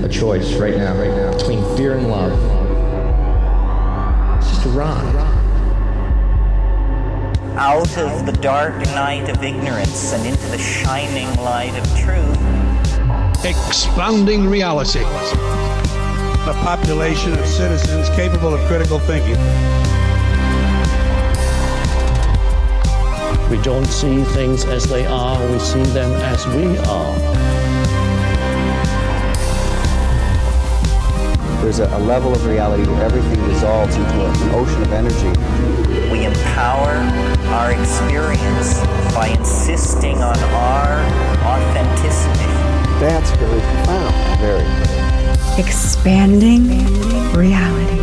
a choice right now, between fear and love. It's just a ride. Out of the dark night of ignorance and into the shining light of truth. Expanding reality. A population of citizens capable of critical thinking. We don't see things as they are, we see them as we are. There's a level of reality where everything dissolves into an ocean of energy. We empower our experience by insisting on our authenticity. That's very profound. Very. Expanding reality.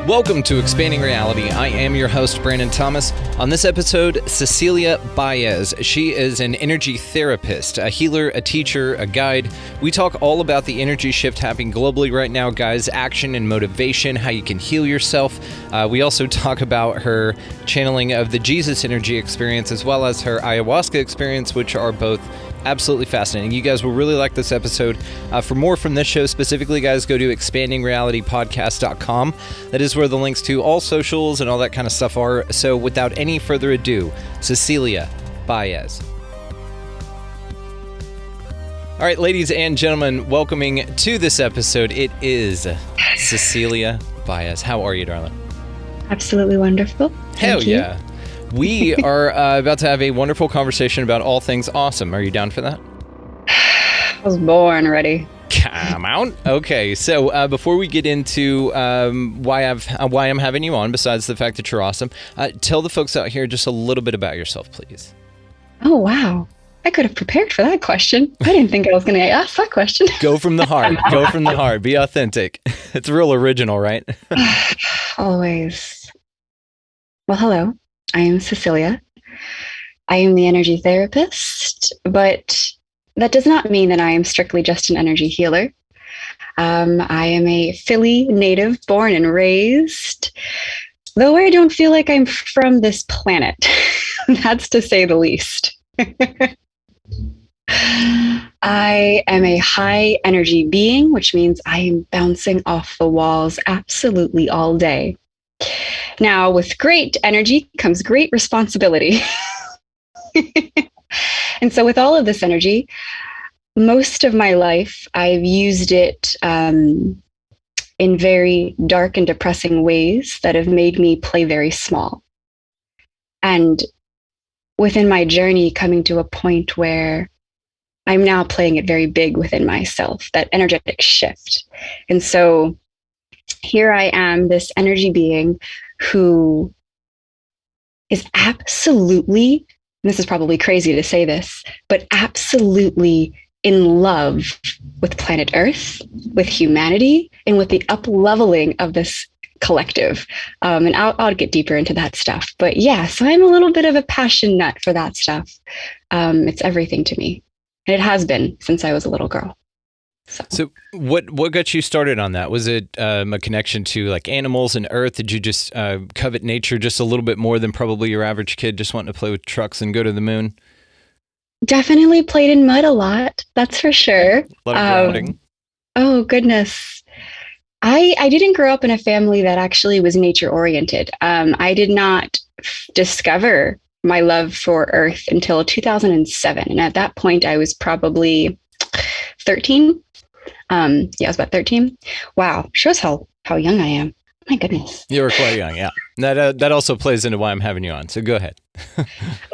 Welcome to Expanding Reality. I am your host, Brandon Thomas. On this episode, Cecelia Baez. She is an energy therapist, a healer, a teacher, a guide. We talk all about the energy shift happening globally right now, guys, action and motivation, how you can heal yourself. We also talk about her channeling of the Jesus energy experience as well as her ayahuasca experience, which are both absolutely fascinating. You guys will really like this episode. For more from this show specifically, guys, go to expandingrealitypodcast.com. That is where the links to all socials and all that kind of stuff are. So without any further ado, Cecelia Baez. All right, ladies and gentlemen, welcoming to this episode, it is Cecelia Baez. How are you, darling? Absolutely wonderful. Hell yeah. We are about to have a wonderful conversation about all things awesome. Are you down for that? I was born ready. Come out. Okay, so before we get into why I'm having you on, besides the fact that you're awesome, tell the folks out here just a little bit about yourself, please. Oh, wow. I could have prepared for that question. I didn't think I was going to ask that question. Go from the heart. Go from the heart. Be authentic. It's real original, right? Always. Well, hello. I am Cecelia. I am the energy therapist, but that does not mean that I am strictly just an energy healer. I am a Philly native, born and raised, though I don't feel like I'm from this planet. That's to say the least. I am a high energy being, which means I am bouncing off the walls absolutely all day. Now, with great energy comes great responsibility. And so with all of this energy, most of my life, I've used it in very dark and depressing ways that have made me play very small. And within my journey, coming to a point where I'm now playing it very big within myself, that energetic shift. And so here I am, this energy being who is absolutely, and this is probably crazy to say this, but absolutely in love with planet Earth, with humanity, and with the up-leveling of this collective. And I'll get deeper into that stuff. But yeah, so I'm a little bit of a passion nut for that stuff. It's everything to me. And it has been since I was a little girl. So what got you started on that? Was it a connection to like animals and earth? Did you just covet nature just a little bit more than probably your average kid just wanting to play with trucks and go to the moon? Definitely played in mud a lot. That's for sure. A lot of grounding. Oh, goodness. I didn't grow up in a family that actually was nature oriented. I did not discover my love for earth until 2007. And at that point, I was probably 13. I was about 13. Wow. Shows how young I am. My goodness. You were quite young, yeah. That also plays into why I'm having you on. So go ahead.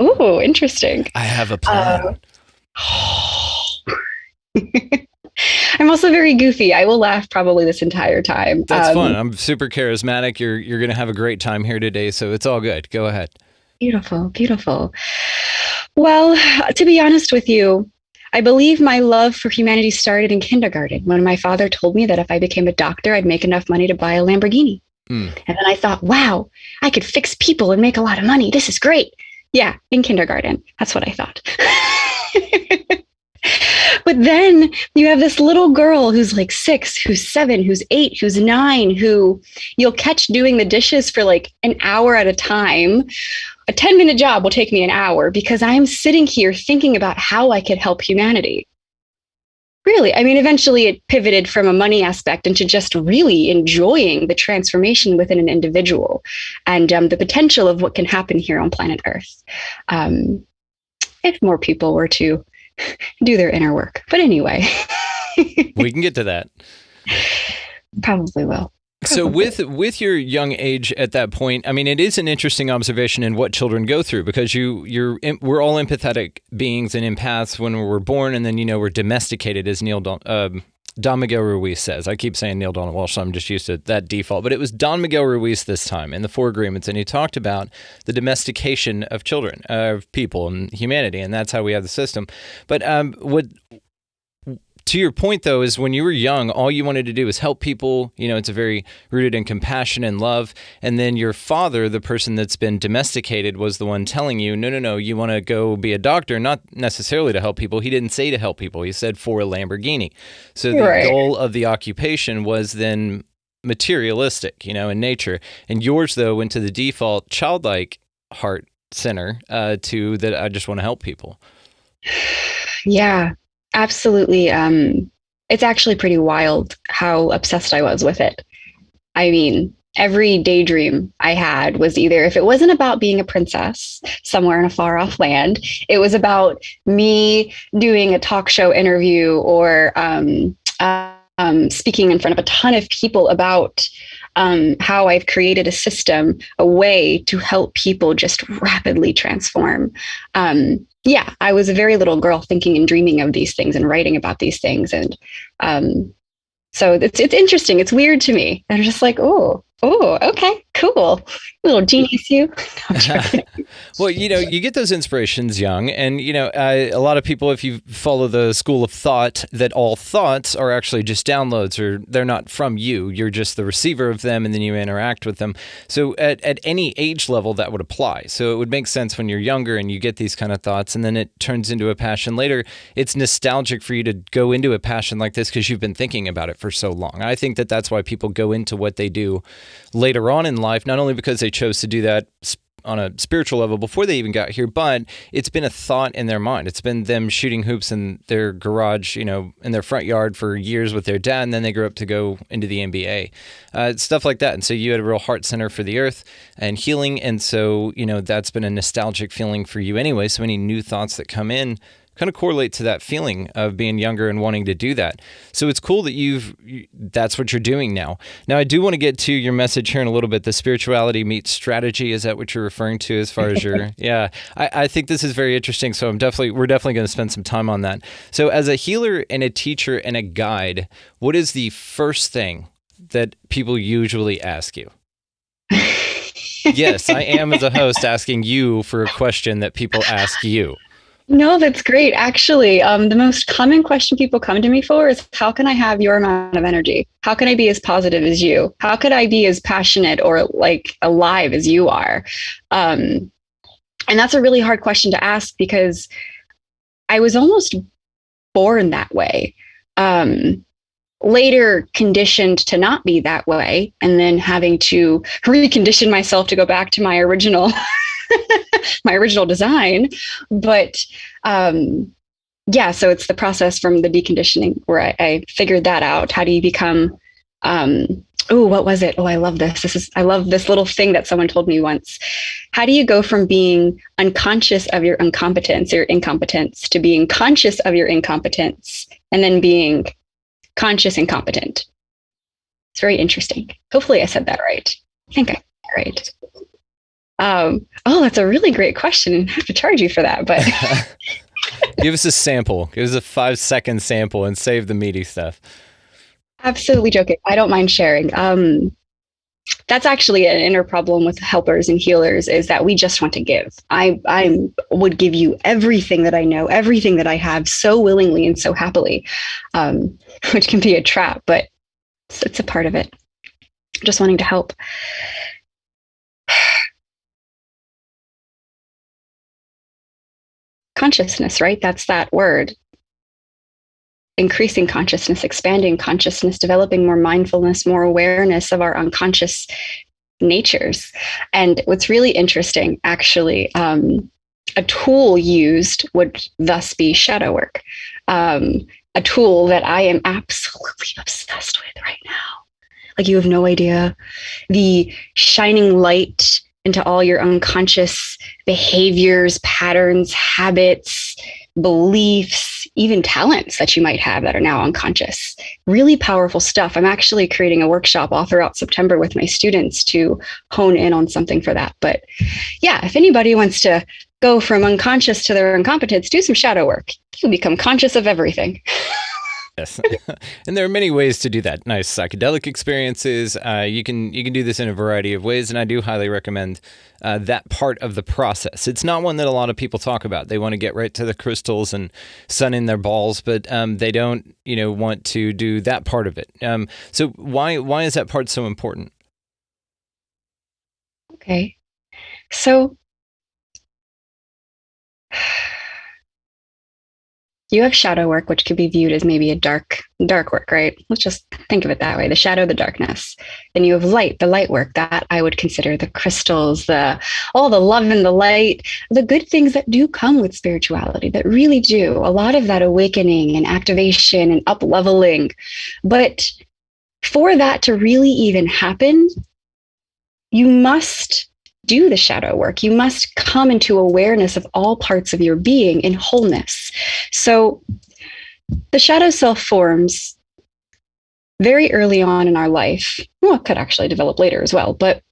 Ooh, interesting. I have a plan. I'm also very goofy. I will laugh probably this entire time. That's fun. I'm super charismatic. You're going to have a great time here today. So it's all good. Go ahead. Beautiful, beautiful. Well, to be honest with you, I believe my love for humanity started in kindergarten when my father told me that if I became a doctor, I'd make enough money to buy a Lamborghini. And then I thought, wow, I could fix people and make a lot of money. This is great. Yeah, in kindergarten. That's what I thought. But then you have this little girl who's like 6, who's 7, who's 8, who's 9, who you'll catch doing the dishes for like an hour at a time. A 10-minute job will take me an hour because I'm sitting here thinking about how I could help humanity. Really, I mean, eventually it pivoted from a money aspect into just really enjoying the transformation within an individual and the potential of what can happen here on planet Earth. If more people were to do their inner work. But anyway, We can get to that. probably will. So with your young age at that point, I mean, it is an interesting observation in what children go through, because we're all empathetic beings and empaths when we're born, and then we're domesticated, as Don Miguel Ruiz says. I keep saying Neil Donald Walsh, so I'm just used to that default. But it was Don Miguel Ruiz this time in the Four Agreements, and he talked about the domestication of children, of people and humanity, and that's how we have the system. But to your point, though, is when you were young, all you wanted to do was help people. It's a very rooted in compassion and love. And then your father, the person that's been domesticated, was the one telling you, no, you want to go be a doctor, not necessarily to help people. He didn't say to help people. He said for a Lamborghini. So the goal of the occupation was then materialistic, in nature. And yours, though, went to the default childlike heart center to that I just want to help people. Yeah. Absolutely. It's actually pretty wild how obsessed I was with it. I mean, every daydream I had was either, if it wasn't about being a princess somewhere in a far off land, it was about me doing a talk show interview or speaking in front of a ton of people about how I've created a system, a way to help people just rapidly transform. Yeah, I was a very little girl thinking and dreaming of these things and writing about these things. And so it's interesting. It's weird to me. I'm just like, oh, okay, cool. Little genius, you. No, I'm joking. Well, you get those inspirations young, and a lot of people, if you follow the school of thought, that all thoughts are actually just downloads, or they're not from you. You're just the receiver of them, and then you interact with them. So at any age level, that would apply. So it would make sense when you're younger and you get these kind of thoughts, and then it turns into a passion later. It's nostalgic for you to go into a passion like this because you've been thinking about it for so long. I think that that's why people go into what they do later on in life, not only because they chose to do that on a spiritual level before they even got here, but it's been a thought in their mind. It's been them shooting hoops in their garage, in their front yard for years with their dad, and then they grew up to go into the NBA, stuff like that. And so you had a real heart center for the earth and healing, and so that's been a nostalgic feeling for you anyway. So any new thoughts that come in kind of correlate to that feeling of being younger and wanting to do that. So it's cool that that's what you're doing now. Now, I do want to get to your message here in a little bit. The spirituality meets strategy. Is that what you're referring to as far as your, yeah, I think this is very interesting. So we're definitely going to spend some time on that. So as a healer and a teacher and a guide, what is the first thing that people usually ask you? Yes, I am, as a host, asking you for a question that people ask you. No, that's great. Actually, the most common question people come to me for is, how can I have your amount of energy? How can I be as positive as you? How could I be as passionate or like alive as you are? And that's a really hard question to ask because I was almost born that way. Later conditioned to not be that way, and then having to recondition myself to go back to my original design. But yeah, so it's the process from the deconditioning where I figured that out. How do you become what was it? Oh, I love this. I love this little thing that someone told me once. How do you go from being unconscious of your incompetence to being conscious of your incompetence and then being conscious and competent? It's very interesting. Hopefully I said that right. I think I said that right. That's a really great question. I have to charge you for that, but give us a sample. Give us a 5-second sample and save the meaty stuff. Absolutely joking. I don't mind sharing. That's actually an inner problem with helpers and healers, is that we just want to give. I would give you everything that I know, everything that I have, so willingly and so happily, which can be a trap, but it's a part of it. Just wanting to help. Consciousness, right? That's that word. Increasing consciousness, expanding consciousness, developing more mindfulness, more awareness of our unconscious natures. And what's really interesting, actually, a tool used would thus be shadow work. a tool that I am absolutely obsessed with right now. Like, you have no idea the shining light into all your unconscious behaviors, patterns, habits, beliefs, even talents that you might have that are now unconscious. Really powerful stuff. I'm actually creating a workshop all throughout September with my students to hone in on something for that. But yeah, if anybody wants to go from unconscious to their incompetence, do some shadow work. You'll become conscious of everything. Yes, and there are many ways to do that. Nice psychedelic experiences. You can do this in a variety of ways, and I do highly recommend that part of the process. It's not one that a lot of people talk about. They want to get right to the crystals and sun in their balls, but they don't, want to do that part of it. So why is that part so important? Okay, so you have shadow work, which could be viewed as maybe a dark work, right? Let's just think of it that way. The shadow, the darkness. Then you have light, the light work. That I would consider the crystals, all the love and the light, the good things that do come with spirituality, that really do. A lot of that awakening and activation and up-leveling. But for that to really even happen, you must do the shadow work. You must come into awareness of all parts of your being in wholeness. So the shadow self forms very early on in our life. Well, it could actually develop later as well. But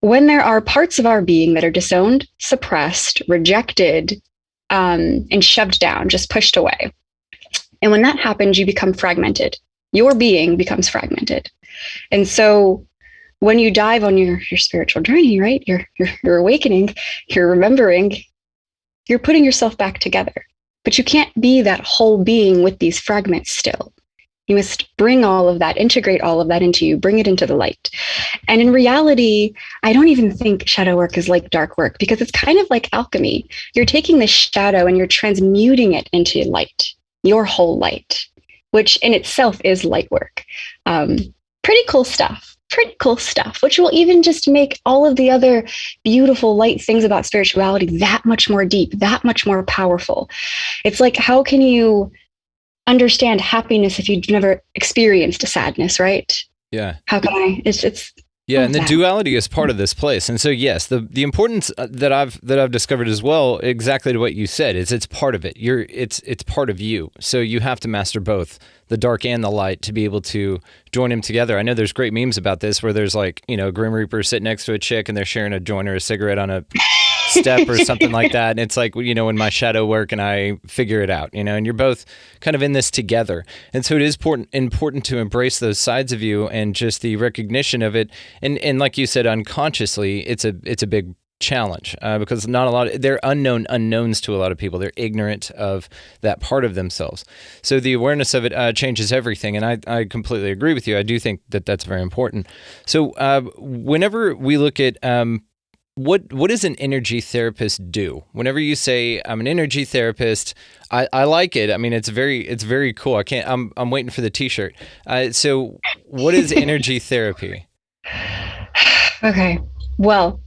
when there are parts of our being that are disowned, suppressed, rejected, and shoved down, just pushed away. And when that happens, you become fragmented. Your being becomes fragmented. And so when you dive on your spiritual journey, right, you're awakening, you're remembering, you're putting yourself back together. But you can't be that whole being with these fragments still. You must bring all of that, integrate all of that into you, bring it into the light. And in reality, I don't even think shadow work is like dark work, because it's kind of like alchemy. You're taking the shadow and you're transmuting it into light, your whole light, which in itself is light work. Pretty cool stuff, which will even just make all of the other beautiful light things about spirituality that much more deep, that much more powerful. It's like, how can you understand happiness if you've never experienced a sadness, right? Yeah. How can I? It's yeah, and the duality is part of this place. And so yes, the importance that I've discovered as well, exactly to what you said, is it's part of it. It's part of you. So you have to master both the dark and the light to be able to join them together. I know there's great memes about this where there's like, Grim Reaper sitting next to a chick and they're sharing a joint or a cigarette on a step or something like that. And it's like, in my shadow work and I figure it out, and you're both kind of in this together. And so it is important to embrace those sides of you and just the recognition of it. And like you said, unconsciously, it's a big challenge because they're unknown unknowns to a lot of people. They're ignorant of that part of themselves. So the awareness of it changes everything. And I completely agree with you. I do think that that's very important. So whenever we look at what does an energy therapist do? Whenever you say I'm an energy therapist, I like it. I mean, it's very cool. I'm waiting for the t-shirt. So what is energy therapy? okay. Well,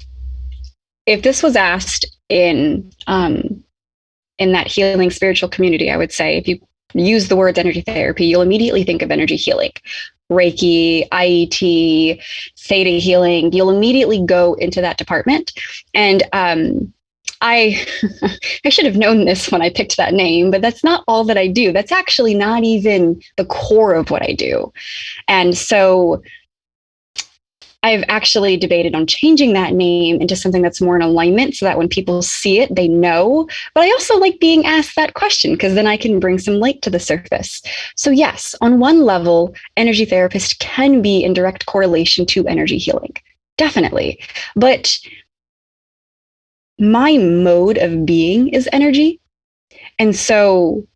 if this was asked in that healing spiritual community, I would say if you use the words energy therapy, you'll immediately think of energy healing. Reiki, IET, theta healing, you'll immediately go into that department. And I should have known this when I picked that name, but that's not all that I do. That's actually not even the core of what I do. And so I've actually debated on changing that name into something that's more in alignment so that when people see it, they know. But I also like being asked that question because then I can bring some light to the surface. So yes, on one level, energy therapist can be in direct correlation to energy healing. Definitely. But my mode of being is energy. And so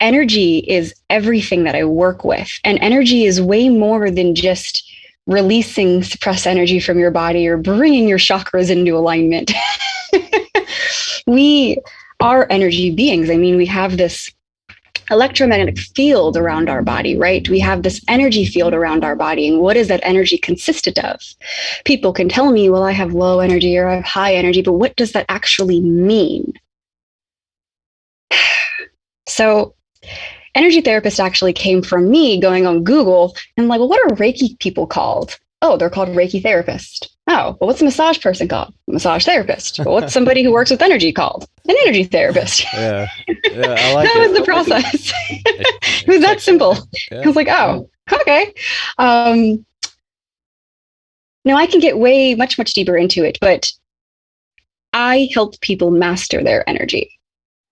energy is everything that I work with. And energy is way more than just releasing suppressed energy from your body or bringing your chakras into alignment. We are energy beings. I mean, we have this electromagnetic field around our body, right? We have this energy field around our body. And what is that energy consisted of? People can tell me, well, I have low energy or I have high energy, but what does that actually mean? So energy therapist actually came from me going on Google and like, well, what are Reiki people called? Oh, they're called Reiki therapist. Oh, well, what's a massage person called? Massage therapist. Well, what's somebody who works with energy called? An energy therapist. Yeah, I like that it. was the process. It was that simple. Yeah. I was like, oh, okay. Now I can get way much deeper into it, but I help people master their energy,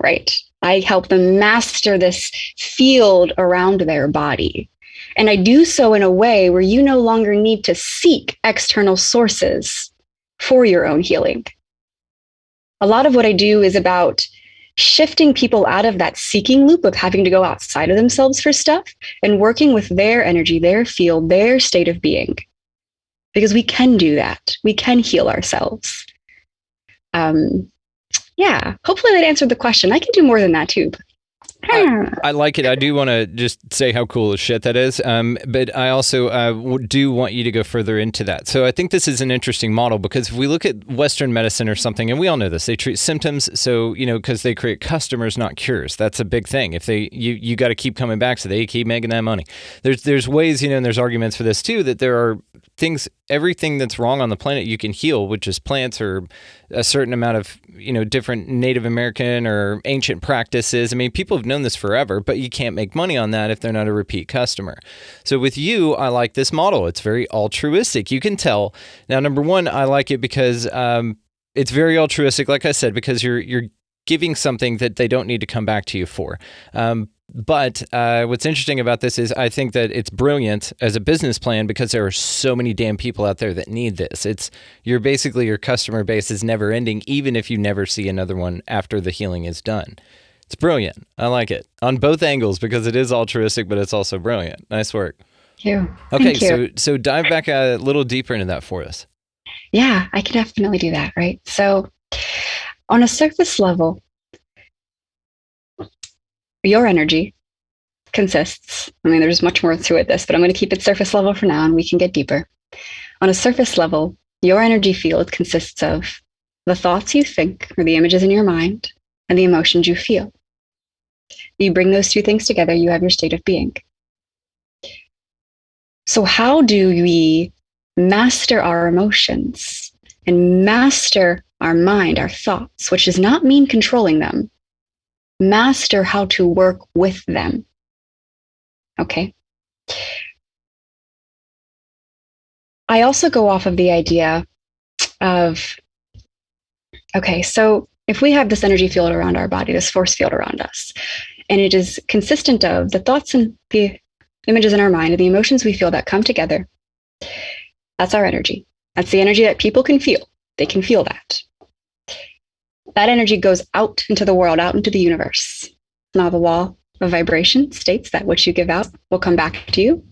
right? I help them master this field around their body. And I do so in a way where you no longer need to seek external sources for your own healing. A lot of what I do is about shifting people out of that seeking loop of having to go outside of themselves for stuff and working with their energy, their field, their state of being. Because we can do that. We can heal ourselves. Yeah, hopefully that answered the question. I can do more than that too. I like it. I do want to just say how cool as shit that is. But I also do want you to go further into that. So I think this is an interesting model because if we look at Western medicine or something, and we all know this, they treat symptoms. So, because they create customers, not cures. That's a big thing. If you got to keep coming back so they keep making that money. There's ways, and there's arguments for this too, that there are things, everything that's wrong on the planet you can heal, which is plants or a certain amount of, different Native American or ancient practices. I mean, people have known this forever, but you can't make money on that if they're not a repeat customer. So with you, I like this model. It's very altruistic. You can tell. Now, number one, I like it because it's very altruistic, like I said, because you're giving something that they don't need to come back to you for. But what's interesting about this is I think that it's brilliant as a business plan because there are so many damn people out there that need this. Your customer base is never ending, even if you never see another one after the healing is done. It's brilliant. I like it on both angles because it is altruistic, but it's also brilliant. Nice work. Thank you. Okay, Thank you. so dive back a little deeper into that for us. Yeah, I can definitely do that, right? So on a surface level, your energy consists, there's much more to this, but I'm going to keep it surface level for now and we can get deeper. On a surface level, your energy field consists of the thoughts you think or the images in your mind and the emotions you feel. You bring those two things together, you have your state of being. So how do we master our emotions and master our mind, our thoughts, which does not mean controlling them? Master how to work with them. Okay. I also go off of the idea of, okay, so if we have this energy field around our body, this force field around us, and it is consistent of the thoughts and the images in our mind and the emotions we feel that come together, that's our energy. That's the energy that people can feel. They can feel that. That energy goes out into the world, out into the universe. Now the law of vibration states that what you give out will come back to you.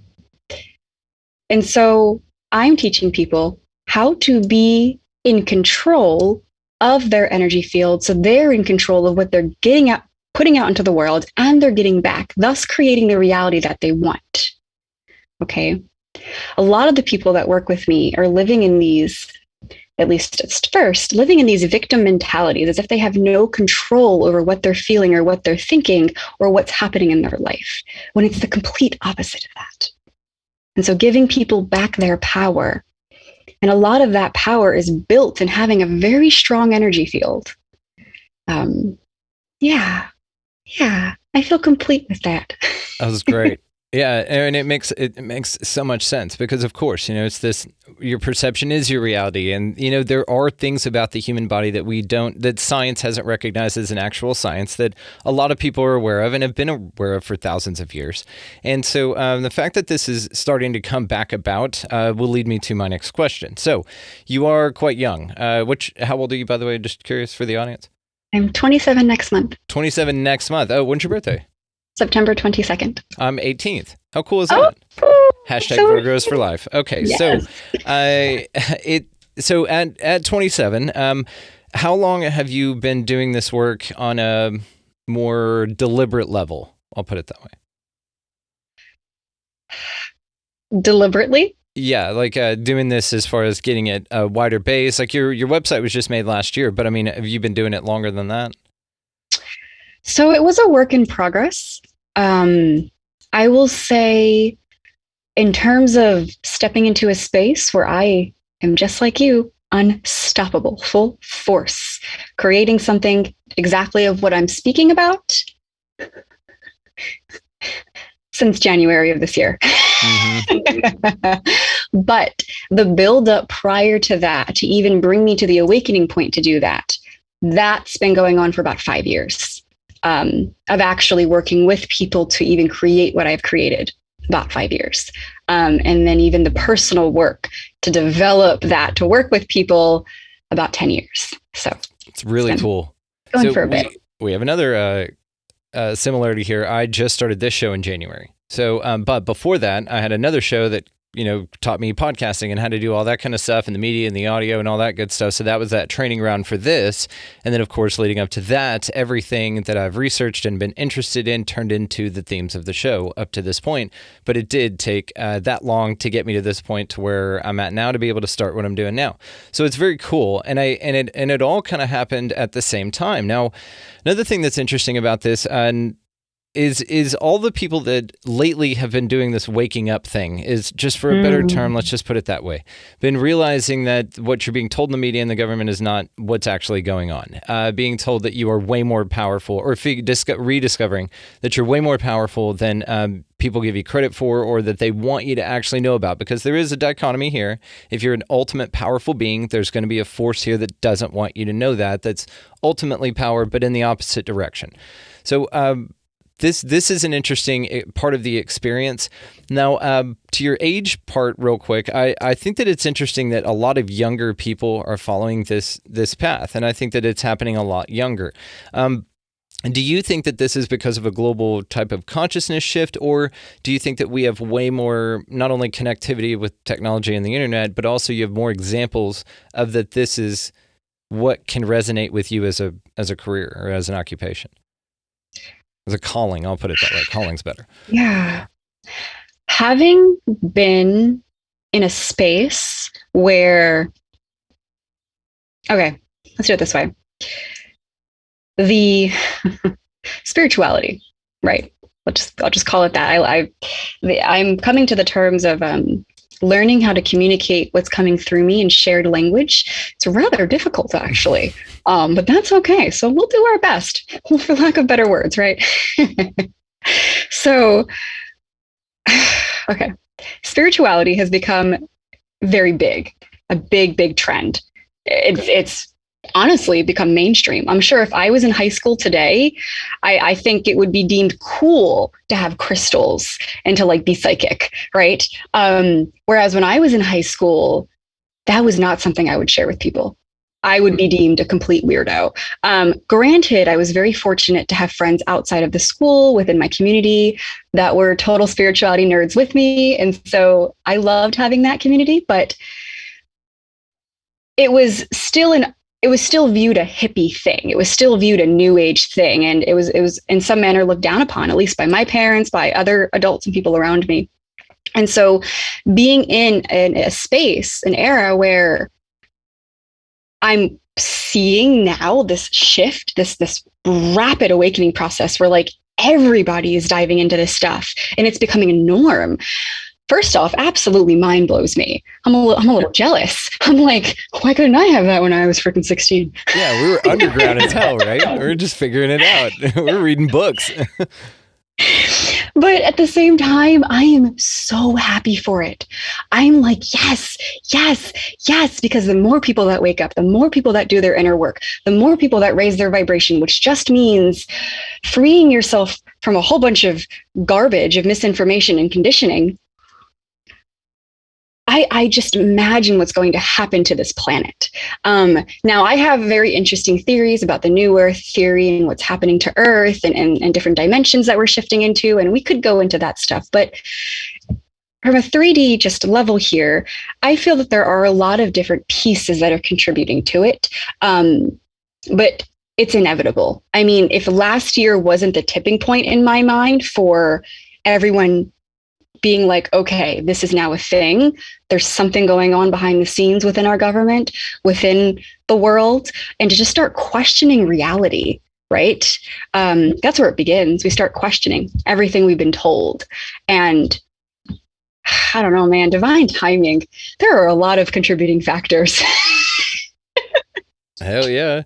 And so I'm teaching people how to be in control of their energy field so they're in control of what they're getting out, putting out into the world, and they're getting back, thus creating the reality that they want. Okay. A lot of the people that work with me are living in these, at least at first, living in these victim mentalities as if they have no control over what they're feeling or what they're thinking or what's happening in their life, when it's the complete opposite of that. And so giving people back their power. And a lot of that power is built in having a very strong energy field. Yeah, I feel complete with that. That was great. Yeah, and it makes so much sense because, of course, it's this, your perception is your reality. And, there are things about the human body that science hasn't recognized as an actual science that a lot of people are aware of and have been aware of for thousands of years. And so the fact that this is starting to come back about will lead me to my next question. So you are quite young. How old are you, by the way? Just curious for the audience. I'm 27 next month. 27 next month. Oh, when's your birthday? September 22nd. I'm 18th. How cool is that? Hashtag so Virgos for life. Okay, yes. So at 27, how long have you been doing this work on a more deliberate level? I'll put it that way. Deliberately? Yeah, like doing this as far as getting it a wider base. Like your website was just made last year, but have you been doing it longer than that? So it was a work in progress. I will say, in terms of stepping into a space where I am just like you, unstoppable, full force, creating something exactly of what I'm speaking about since January of this year. But the buildup prior to that, to even bring me to the awakening point to do that, that's been going on for about 5 years, of actually working with people to even create what I've created, about 5 years. And then even the personal work to develop that, to work with people, about 10 years. So it's really cool. Going for a bit. We have another similarity here. I just started this show in January. So, but before that, I had another show that, taught me podcasting and how to do all that kind of stuff and the media and the audio and all that good stuff. So that was that training ground for this. And then, of course, leading up to that, everything that I've researched and been interested in turned into the themes of the show up to this point. But it did take that long to get me to this point to where I'm at now to be able to start what I'm doing now. So it's very cool. And it all kind of happened at the same time. Now, another thing that's interesting about this, is all the people that lately have been doing this waking up thing, is, just for a better term, let's just put it that way, been realizing that what you're being told in the media and the government is not what's actually going on. Being told that you are way more powerful, or rediscovering that you're way more powerful than people give you credit for, or that they want you to actually know about. Because there is a dichotomy here. If you're an ultimate powerful being, there's going to be a force here that doesn't want you to know that's ultimately power, but in the opposite direction. So, This is an interesting part of the experience. Now, to your age part real quick, I think that it's interesting that a lot of younger people are following this path, and I think that it's happening a lot younger. Do you think that this is because of a global type of consciousness shift, or do you think that we have way more, not only connectivity with technology and the internet, but also you have more examples of that this is what can resonate with you as a career or as an occupation? As a calling, I'll put it that way. Calling's better. Yeah. Having been in a space where, okay, let's do it this way. The spirituality, right? I'll just call it that. I'm coming to the terms of learning how to communicate what's coming through me in shared language. It's rather difficult, actually, but that's okay. So we'll do our best, for lack of better words, right? So, okay, spirituality has become very big, a big trend. It's honestly become mainstream. I'm sure if I was in high school today, I think it would be deemed cool to have crystals and to be psychic, right? Whereas when I was in high school, that was not something I would share with people. I would be deemed a complete weirdo. Granted, I was very fortunate to have friends outside of the school, within my community, that were total spirituality nerds with me. And so I loved having that community, but it was still viewed a hippie thing. It was still viewed a new age thing. And it was in some manner looked down upon, at least by my parents, by other adults and people around me. And so being in a space, an era where I'm seeing now this shift, this rapid awakening process where everybody is diving into this stuff and it's becoming a norm. First off, absolutely mind blows me. I'm a little jealous. I'm like, why couldn't I have that when I was freaking 16? Yeah, we were underground as hell, right? We were just figuring it out. We're reading books. But at the same time, I am so happy for it. I'm like, yes, because the more people that wake up, the more people that do their inner work, the more people that raise their vibration, which just means freeing yourself from a whole bunch of garbage, of misinformation and conditioning. I just imagine what's going to happen to this planet. Now, I have very interesting theories about the New Earth theory and what's happening to Earth and different dimensions that we're shifting into, and we could go into that stuff. But from a 3D just level here, I feel that there are a lot of different pieces that are contributing to it. But it's inevitable. I mean, if last year wasn't the tipping point in my mind for everyone being like, okay, this is now a thing. There's something going on behind the scenes within our government, within the world, and to just start questioning reality. right? That's where it begins. We start questioning everything we've been told. And I don't know, man, divine timing. There are a lot of contributing factors. Hell yeah.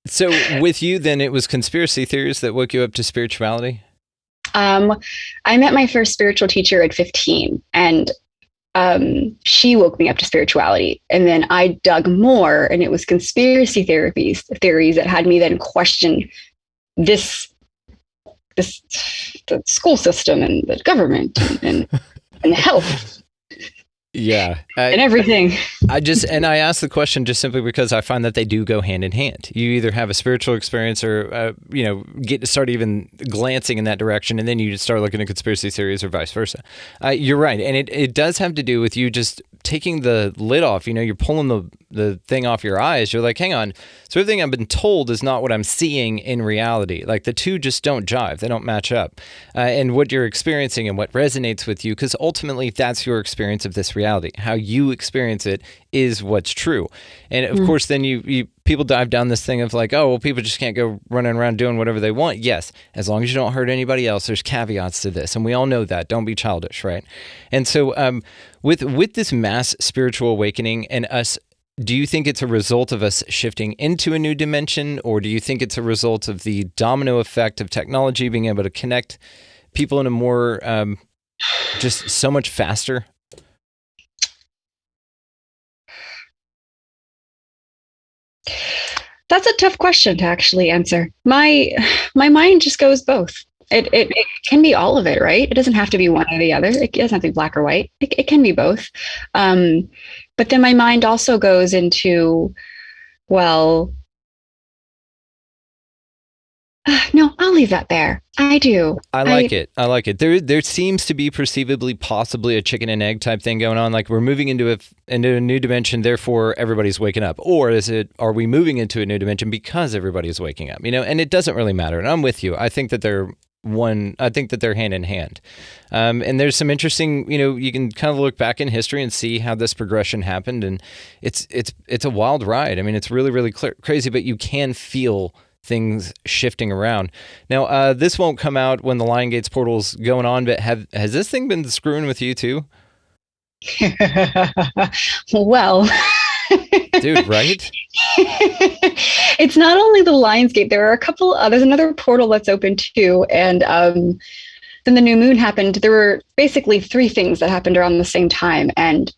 So with you, then it was conspiracy theories that woke you up to spirituality? I met my first spiritual teacher at 15, and she woke me up to spirituality. And then I dug more, and it was conspiracy theories that had me then question the school system and the government and health. Yeah. And everything. I ask the question just simply because I find that they do go hand in hand. You either have a spiritual experience or, get to start even glancing in that direction, and then you start looking at conspiracy theories or vice versa. You're right. And it does have to do with you just taking the lid off. You're pulling the thing off your eyes. You're like, hang on. So everything I've been told is not what I'm seeing in reality. Like the two just don't jive. They don't match up. And what you're experiencing and what resonates with you, because ultimately that's your experience of this reality. How you experience it is what's true. And of course, then you people dive down this thing of like, oh, well, people just can't go running around doing whatever they want. Yes, as long as you don't hurt anybody else, there's caveats to this. And we all know that. Don't be childish, right? And so with this mass spiritual awakening and us, do you think it's a result of us shifting into a new dimension, or do you think it's a result of the domino effect of technology being able to connect people in a more, just so much faster? That's a tough question to actually answer. My mind just goes both. It can be all of it, right? It doesn't have to be one or the other. It doesn't have to be black or white. It can be both. But then my mind also goes into, well, no, I'll leave that there. I do. I like it. There seems to be perceivably, possibly a chicken and egg type thing going on. Like we're moving into a new dimension, therefore everybody's waking up. Or are we moving into a new dimension because everybody's waking up? And it doesn't really matter. And I'm with you. I think that they're hand in hand. And there's some interesting, you can kind of look back in history and see how this progression happened. And it's a wild ride. I mean, it's really, really crazy, but you can feel things shifting around. Now, this won't come out when the Lion Gates portal's going on, but has this thing been screwing with you too? Well, dude, right? It's not only the Lionsgate. There are a couple. There's another portal that's open too, and then the new moon happened. There were basically three things that happened around the same time, and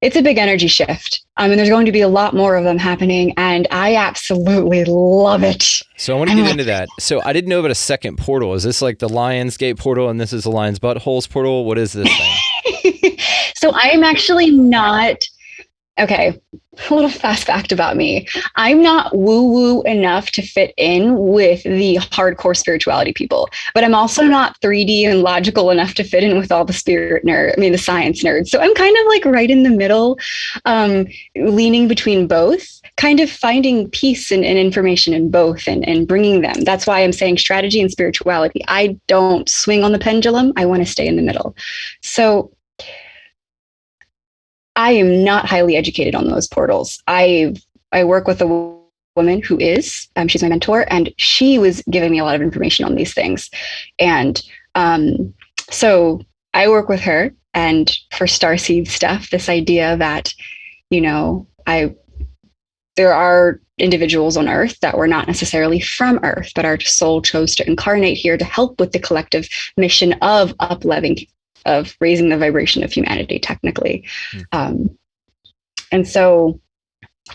it's a big energy shift. And there's going to be a lot more of them happening, and I absolutely love it. So I want to get into that. So I didn't know about a second portal. Is this like the Lion's Gate portal, and this is the Lion's Buttholes portal? What is this thing? So I am actually not. Okay, a little fast fact about me. I'm not woo-woo enough to fit in with the hardcore spirituality people, but I'm also not 3D and logical enough to fit in with all the the science nerds. So I'm kind of like right in the middle, leaning between both, kind of finding peace and information in both and bringing them. That's why I'm saying strategy and spirituality. I don't swing on the pendulum. I want to stay in the middle. So I am not highly educated on those portals. I work with a woman who is, she's my mentor, and she was giving me a lot of information on these things. And so I work with her, and for starseed stuff, this idea that, there are individuals on Earth that were not necessarily from Earth, but our soul chose to incarnate here to help with the collective mission of of raising the vibration of humanity, technically. And so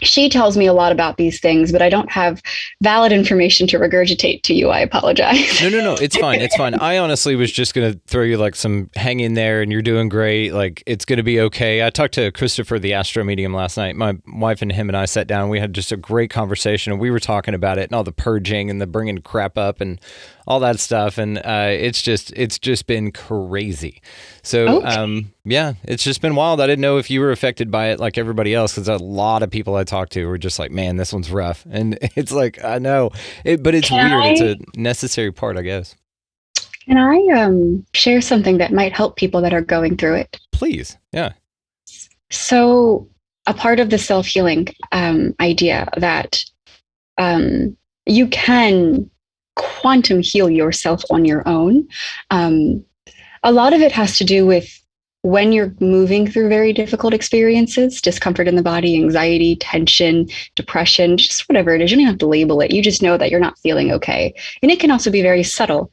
she tells me a lot about these things, but I don't have valid information to regurgitate to you. I apologize. No. It's fine. It's fine. I honestly was just going to throw you like some hang in there and you're doing great. Like it's going to be okay. I talked to Christopher, the astro medium, last night. My wife and him and I sat down. We had just a great conversation and we were talking about it and all the purging and the bringing crap up and all that stuff. And it's just been crazy. So, okay. Yeah, it's just been wild. I didn't know if you were affected by it like everybody else, because a lot of people I talked to were just like, man, this one's rough. And it's like, I know, but it's weird. It's a necessary part, I guess. Can I share something that might help people that are going through it? Please. Yeah. So a part of the self-healing idea that you can quantum heal yourself on your own. A lot of it has to do with when you're moving through very difficult experiences, discomfort in the body, anxiety, tension, depression, just whatever it is. You don't even have to label it. You just know that you're not feeling okay. And it can also be very subtle.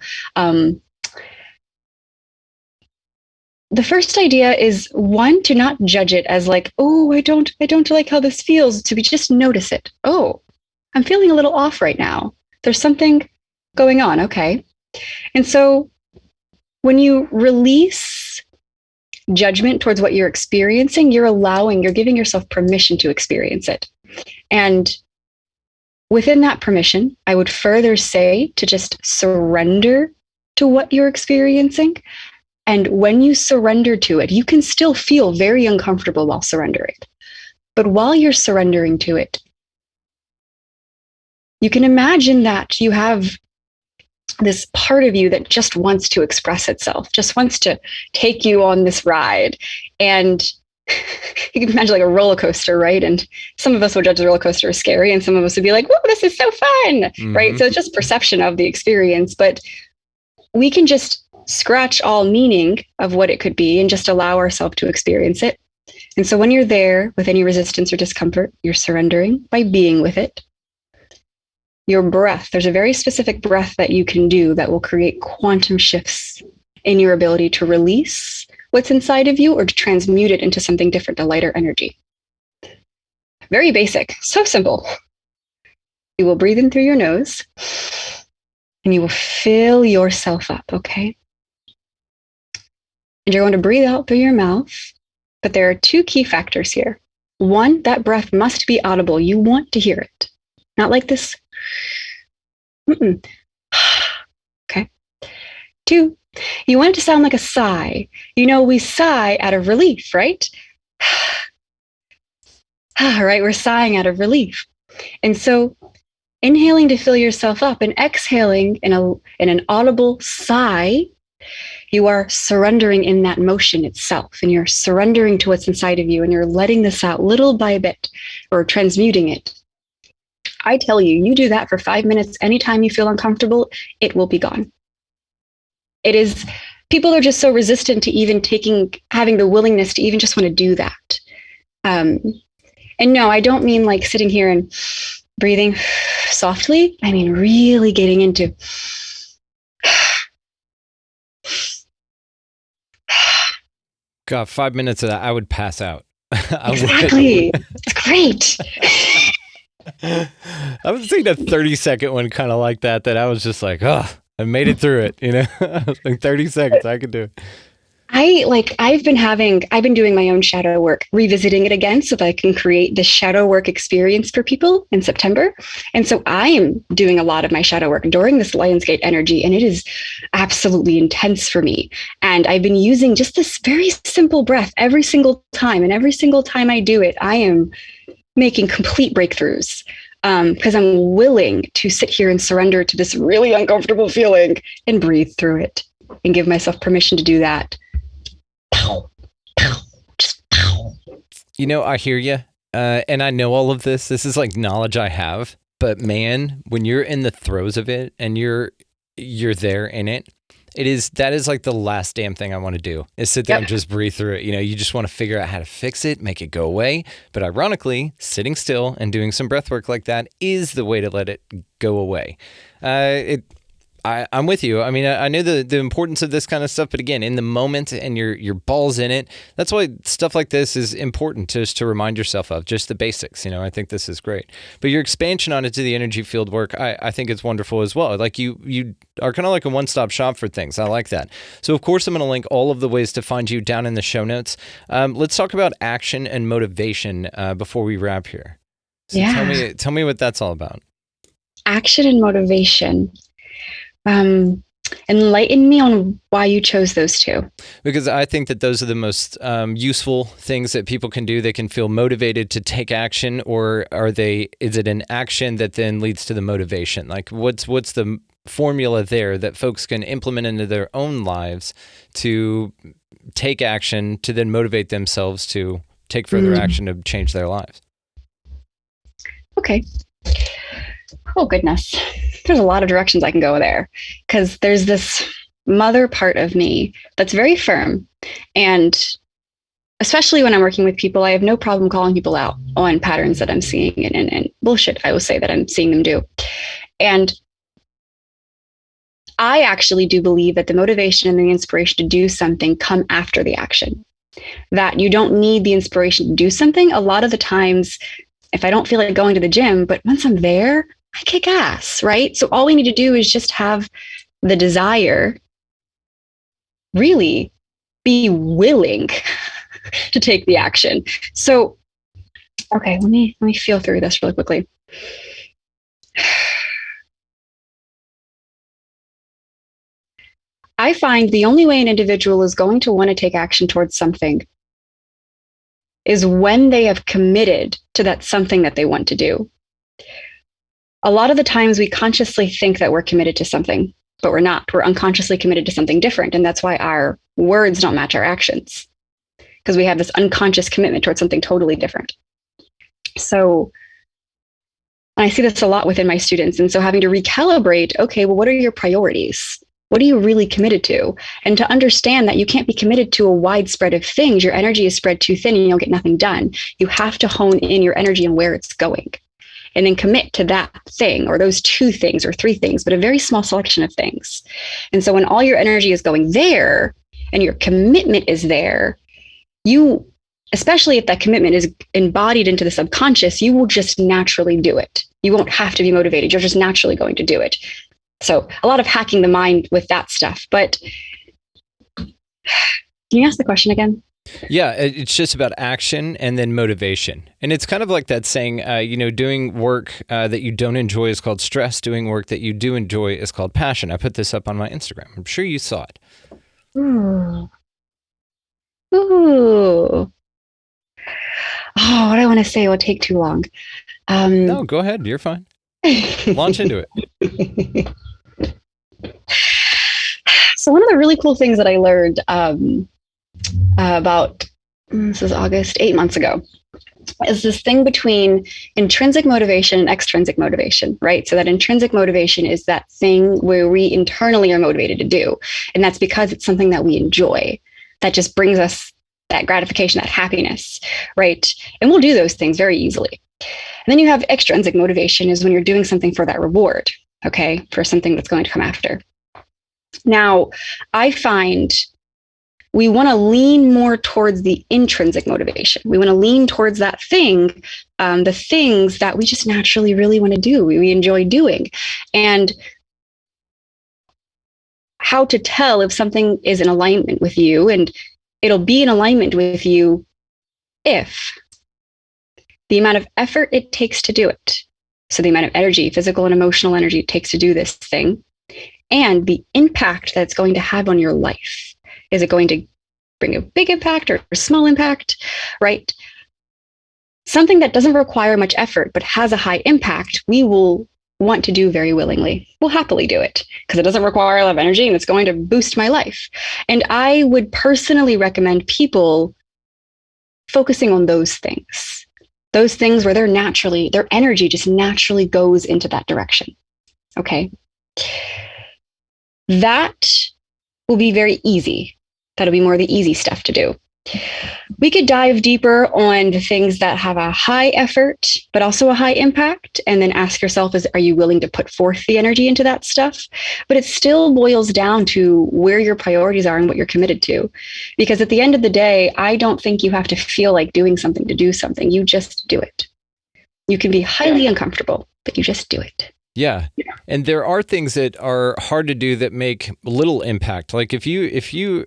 The first idea is, one, to not judge it as like, oh, I don't like how this feels, to be just notice it. Oh, I'm feeling a little off right now. There's something going on. Okay. And so when you release judgment towards what you're experiencing, you're giving yourself permission to experience it. And within that permission, I would further say to just surrender to what you're experiencing. And when you surrender to it, you can still feel very uncomfortable while surrendering. But while you're surrendering to it, you can imagine that you have this part of you that just wants to express itself, just wants to take you on this ride. And you can imagine like a roller coaster, right? And some of us would judge the roller coaster as scary, and some of us would be like, whoa, this is so fun, right? So it's just perception of the experience, but we can just scratch all meaning of what it could be and just allow ourselves to experience it. And so when you're there with any resistance or discomfort, you're surrendering by being with it. Your breath, there's a very specific breath that you can do that will create quantum shifts in your ability to release what's inside of you or to transmute it into something different, a lighter energy. Very basic, so simple. You will breathe in through your nose and you will fill yourself up, okay? And you're going to breathe out through your mouth, but there are two key factors here. One, that breath must be audible. You want to hear it. Not like this. Okay. Two, you want it to sound like a sigh. You know, we sigh out of relief, right? Right, we're sighing out of relief. And so inhaling to fill yourself up and exhaling in an audible sigh, you are surrendering in that motion itself, and you're surrendering to what's inside of you, and you're letting this out little by bit or transmuting it. I tell you, you do that for 5 minutes, anytime you feel uncomfortable, it will be gone. It is, people are just so resistant to even having the willingness to even just want to do that. And no, I don't mean like sitting here and breathing softly. I mean, really getting into God, 5 minutes of that, I would pass out. Exactly. It's great. I was thinking a 30-second one kind of like that I was just like, oh, I made it through it, you know? Like 30 seconds, I could do it. I've been doing my own shadow work, revisiting it again so that I can create this shadow work experience for people in September. And so I am doing a lot of my shadow work during this Lionsgate energy, and it is absolutely intense for me. And I've been using just this very simple breath every single time. And every single time I do it, I am making complete breakthroughs because I'm willing to sit here and surrender to this really uncomfortable feeling and breathe through it and give myself permission to do that. Pow, pow, just pow. You know, I hear you, and I know all of this. This is like knowledge I have. But man, when you're in the throes of it and you're there in it, that is like the last damn thing I want to do is sit there and just breathe through it. You know, you just want to figure out how to fix it, make it go away. But ironically, sitting still and doing some breath work like that is the way to let it go away. I'm with you. I mean, I know the importance of this kind of stuff, but again, in the moment and your balls in it, that's why stuff like this is important just to remind yourself of, just the basics. You know, I think this is great. But your expansion on it to the energy field work, I think it's wonderful as well. Like you are kind of like a one-stop shop for things. I like that. So of course, I'm going to link all of the ways to find you down in the show notes. Let's talk about action and motivation before we wrap here. So tell me what that's all about. Action and motivation. Enlighten me on why you chose those two. Because I think that those are the most useful things that people can do. They can feel motivated to take action, or is it an action that then leads to the motivation? Like what's the formula there that folks can implement into their own lives to take action to then motivate themselves to take further action to change their lives? Okay. Oh, goodness. There's a lot of directions I can go there because there's this mother part of me that's very firm. And especially when I'm working with people, I have no problem calling people out on patterns that I'm seeing and bullshit, I will say, that I'm seeing them do. And I actually do believe that the motivation and the inspiration to do something come after the action. That you don't need the inspiration to do something. A lot of the times, if I don't feel like going to the gym, but once I'm there, I kick ass, right? So all we need to do is just have the desire, really be willing to take the action. So, okay, let me feel through this really quickly. I find the only way an individual is going to want to take action towards something is when they have committed to that something that they want to do. A lot of the times we consciously think that we're committed to something, but we're not. We're unconsciously committed to something different. And that's why our words don't match our actions, because we have this unconscious commitment towards something totally different. So I see this a lot within my students. And so having to recalibrate, okay, well, what are your priorities? What are you really committed to? And to understand that you can't be committed to a wide spread of things. Your energy is spread too thin and you'll get nothing done. You have to hone in your energy and where it's going, and then commit to that thing or those 2 things or 3 things, but a very small selection of things. And so when all your energy is going there and your commitment is there, you, especially if that commitment is embodied into the subconscious, you will just naturally do it. You won't have to be motivated. You're just naturally going to do it. So a lot of hacking the mind with that stuff. But can you ask the question again? Yeah, it's just about action and then motivation. And it's kind of like that saying, doing work that you don't enjoy is called stress. Doing work that you do enjoy is called passion. I put this up on my Instagram. I'm sure you saw it. Ooh. Oh, what I want to say will take too long. No, go ahead. You're fine. Launch into it. So one of the really cool things that I learned about, this is August, 8 months ago, is this thing between intrinsic motivation and extrinsic motivation, right? So that intrinsic motivation is that thing where we internally are motivated to do. And that's because it's something that we enjoy, that just brings us that gratification, that happiness, right? And we'll do those things very easily. And then you have extrinsic motivation, is when you're doing something for that reward, okay, for something that's going to come after. Now, I find we want to lean more towards the intrinsic motivation. We want to lean towards that thing, the things that we just naturally really want to do, we enjoy doing. And how to tell if something is in alignment with you, and it'll be in alignment with you if the amount of effort it takes to do it, so the amount of energy, physical and emotional energy it takes to do this thing, and the impact that's going to have on your life. Is it going to bring a big impact or a small impact, right? Something that doesn't require much effort but has a high impact, we will want to do very willingly. We'll happily do it because it doesn't require a lot of energy and it's going to boost my life. And I would personally recommend people focusing on those things where their energy just naturally goes into that direction. Okay. That will be very easy. That'll be more of the easy stuff to do. We could dive deeper on the things that have a high effort, but also a high impact, and then ask yourself, are you willing to put forth the energy into that stuff? But it still boils down to where your priorities are and what you're committed to. Because at the end of the day, I don't think you have to feel like doing something to do something. You just do it. You can be highly uncomfortable, but you just do it. Yeah. And there are things that are hard to do that make little impact. Like if you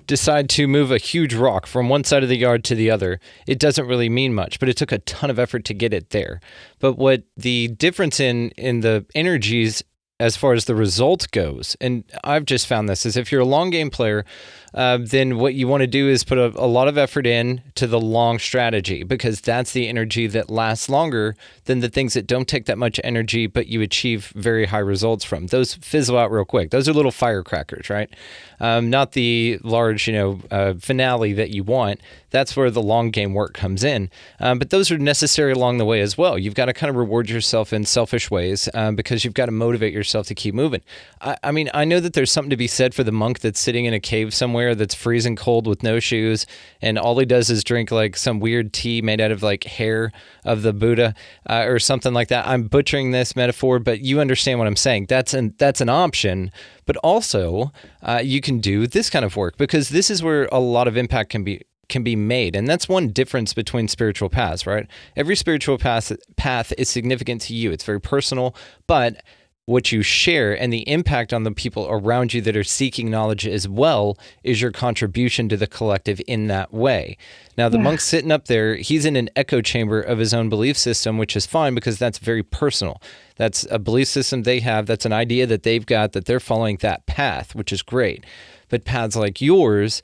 decide to move a huge rock from one side of the yard to the other, it doesn't really mean much, but it took a ton of effort to get it there. But what the difference in the energies as far as the result goes. And I've just found this is if you're a long game player, then what you want to do is put a lot of effort in to the long strategy, because that's the energy that lasts longer than the things that don't take that much energy, but you achieve very high results from. Those fizzle out real quick. Those are little firecrackers, right? Not the large, finale that you want. That's where the long game work comes in. But those are necessary along the way as well. You've got to kind of reward yourself in selfish ways because you've got to motivate yourself to keep moving. I mean, I know that there's something to be said for the monk that's sitting in a cave somewhere that's freezing cold with no shoes, and all he does is drink like some weird tea made out of like hair of the Buddha or something like that. I'm butchering this metaphor, but you understand what I'm saying. That's an option. But also, you can do this kind of work, because this is where a lot of impact can be made. And that's one difference between spiritual paths, right? Every spiritual path is significant to you. It's very personal, but what you share and the impact on the people around you that are seeking knowledge as well is your contribution to the collective in that way. Now, the monk sitting up there, he's in an echo chamber of his own belief system, which is fine because that's very personal. That's a belief system they have. That's an idea that they've got, that they're following that path, which is great. But paths like yours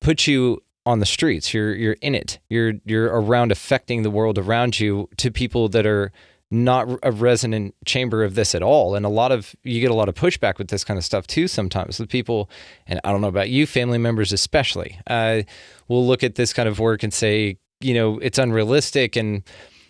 put you on the streets. You're in it. You're around affecting the world around you to people that are not a resonant chamber of this at all. And you get a lot of pushback with this kind of stuff too sometimes with people, and I don't know about you, family members especially, will look at this kind of work and say, it's unrealistic, and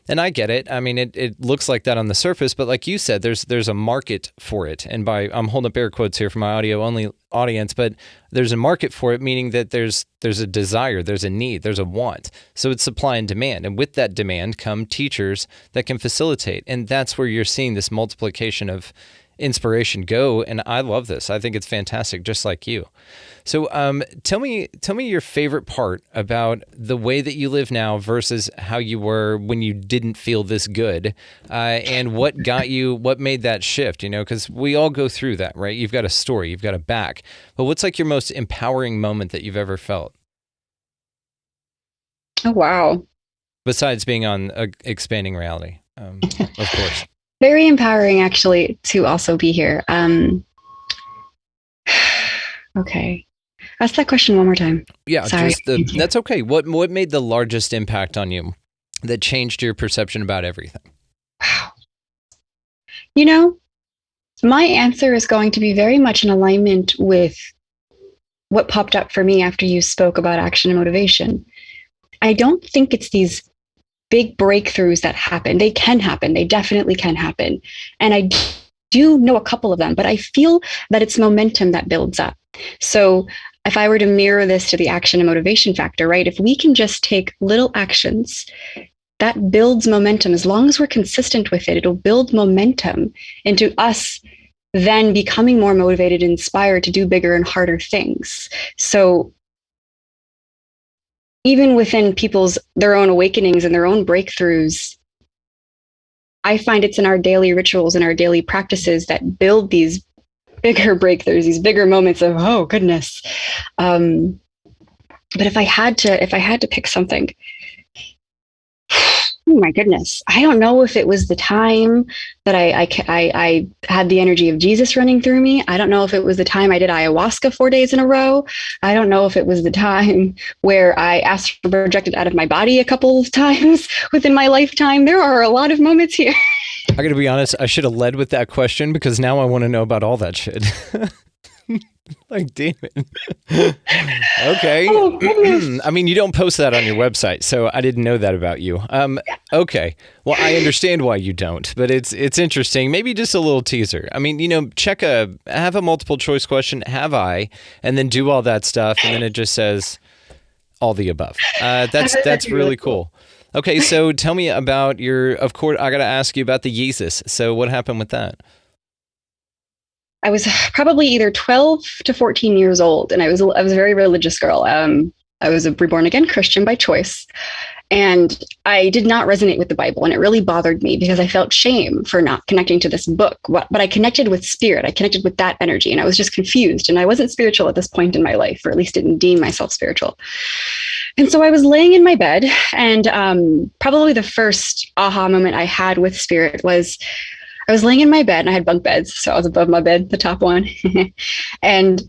I get it. I mean, it looks like that on the surface, but like you said, there's a market for it. And I'm holding up air quotes here for my audio only audience, but there's a market for it, meaning that there's a desire, there's a need, there's a want. So it's supply and demand. And with that demand come teachers that can facilitate. And that's where you're seeing this multiplication of inspiration go. And I love this. I think it's fantastic, just like you. So tell me your favorite part about the way that you live now versus how you were when you didn't feel this good, and what made that shift, because we all go through that, right? You've got a story, you've got a back, but what's like your most empowering moment that you've ever felt? Oh, wow. Besides being on Expanding Reality, of course. Very empowering, actually, to also be here. Okay. Ask that question one more time. Yeah, sorry. That's okay. What made the largest impact on you that changed your perception about everything? Wow. My answer is going to be very much in alignment with what popped up for me after you spoke about action and motivation. I don't think it's these big breakthroughs that happen. They can happen. They definitely can happen. And I do know a couple of them, but I feel that it's momentum that builds up. So if I were to mirror this to the action and motivation factor, right? If we can just take little actions, that builds momentum. As long as we're consistent with it, it'll build momentum into us then becoming more motivated and inspired to do bigger and harder things. So even within their own awakenings and their own breakthroughs, I find it's in our daily rituals and our daily practices that build these bigger breakthroughs, these bigger moments of, oh goodness. But if I had to pick something, oh my goodness, I don't know if it was the time that I had the energy of Jesus running through me. I don't know if it was the time I did ayahuasca 4 days in a row. I don't know if it was the time where I astral projected out of my body a couple of times within my lifetime. There are a lot of moments here. I gotta be honest, I should have led with that question because now I want to know about all that shit. Like, damn it. Okay. Oh, I mean, you don't post that on your website, so I didn't know that about you. Okay. Well, I understand why you don't, but it's interesting. Maybe just a little teaser. I mean, have a multiple choice question, have I, and then do all that stuff, and then it just says all the above. That's really cool. Okay, so tell me about of course, I got to ask you about the Yeezus. So what happened with that? I was probably either 12 to 14 years old, and I was a very religious girl. I was a reborn again Christian by choice, and I did not resonate with the Bible, and it really bothered me because I felt shame for not connecting to this book. But I connected with spirit. I connected with that energy, and I was just confused. And I wasn't spiritual at this point in my life, or at least didn't deem myself spiritual. And so I was laying in my bed, and probably the first aha moment I had with spirit was I was laying in my bed and I had bunk beds. So I was above my bed, the top one. And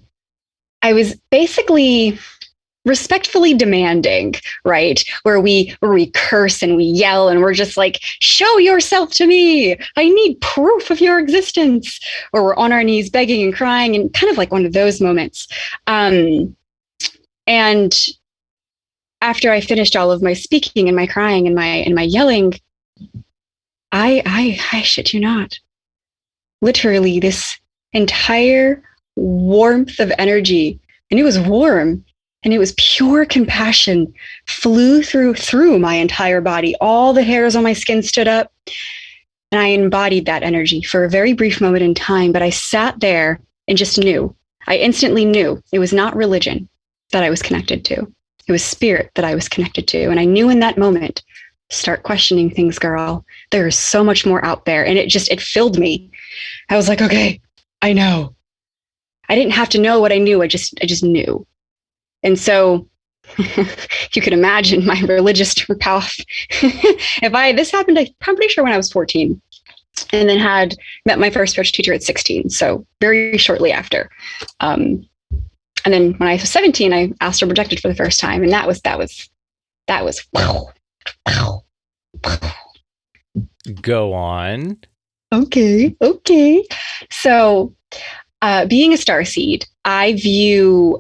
I was basically respectfully demanding, right? Where we curse and we yell and we're just like, show yourself to me. I need proof of your existence. Or we're on our knees begging and crying, and kind of like one of those moments. And after I finished all of my speaking and my crying and my yelling, I shit you not, literally this entire warmth of energy, and it was warm and it was pure compassion, flew through my entire body. All the hairs on my skin stood up, and I embodied that energy for a very brief moment in time. But I sat there and just knew. I instantly knew it was not religion that I was connected to. It was spirit that I was connected to. And I knew in that moment, start questioning things, girl. There is so much more out there. And it filled me. I was like, okay, I know. I didn't have to know what I knew. I just knew. And so you can imagine my religious path. This happened, I'm pretty sure when I was 14, and then had met my first spiritual teacher at 16. So very shortly after. And then when I was 17, I astral projected for the first time. And that was wow. Go on. Okay. So being a starseed, I view,